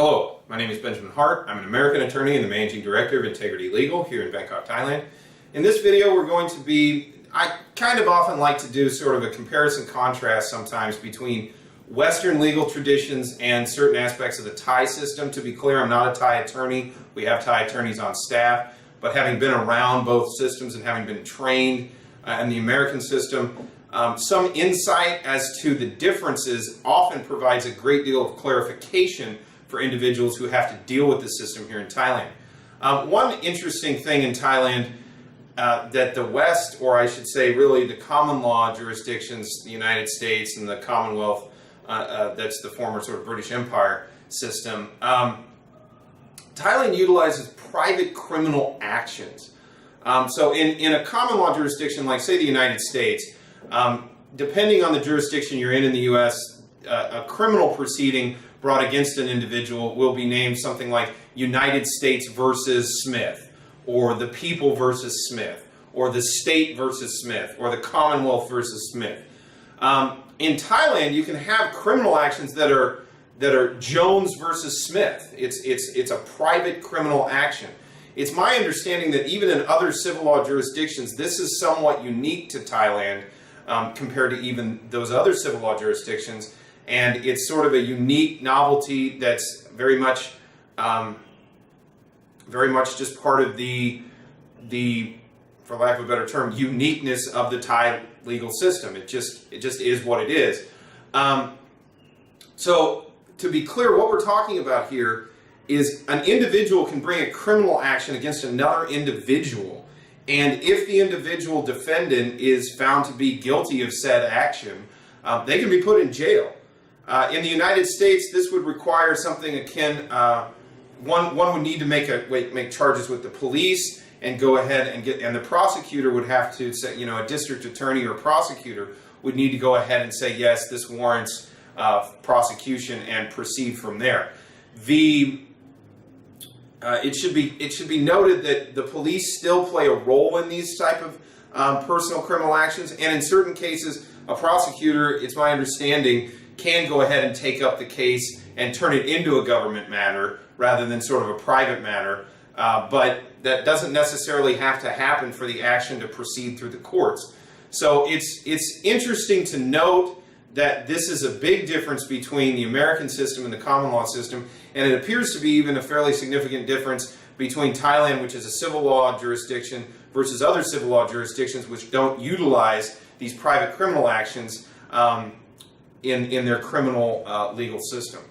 Hello, my name is Benjamin Hart. I'm an American attorney and the Managing Director of Integrity Legal here in Bangkok, Thailand. In this video I kind of often like to do sort of a comparison contrast sometimes between Western legal traditions and certain aspects of the Thai system. To be clear, I'm not a Thai attorney. We have Thai attorneys on staff, but having been around both systems and having been trained in the American system, some insight as to the differences often provides a great deal of clarification for individuals who have to deal with the system here in Thailand. One interesting thing in Thailand that the West, or I should say really the common law jurisdictions, the United States and the Commonwealth, that's the former sort of British Empire system, Thailand utilizes private criminal actions. So in a common law jurisdiction like say the United States, depending on the jurisdiction you're in the U.S., a criminal proceeding brought against an individual will be named something like United States versus Smith, or the people versus Smith, or the state versus Smith, or the Commonwealth versus Smith. In Thailand, you can have criminal actions that are Jones versus Smith. It's a private criminal action. It's my understanding that even in other civil law jurisdictions, this is somewhat unique to Thailand compared to even those other civil law jurisdictions. And it's sort of a unique novelty that's very much just part of the, for lack of a better term, uniqueness of the Thai legal system. It just is what it is. So to be clear, what we're talking about here is an individual can bring a criminal action against another individual, and if the individual defendant is found to be guilty of said action, they can be put in jail. In the United States, this would require something akin, one would need to make charges with the police and go ahead and the prosecutor would have to say, a district attorney or prosecutor would need to go ahead and say, yes, this warrants prosecution and proceed from there. It should be noted that the police still play a role in these type of personal criminal actions, and in certain cases, a prosecutor, it's my understanding, can go ahead and take up the case and turn it into a government matter rather than sort of a private matter, but that doesn't necessarily have to happen for the action to proceed through the courts. So it's interesting to note that this is a big difference between the American system and the common law system, and it appears to be even a fairly significant difference between Thailand, which is a civil law jurisdiction, versus other civil law jurisdictions which don't utilize these private criminal actions in their criminal legal system.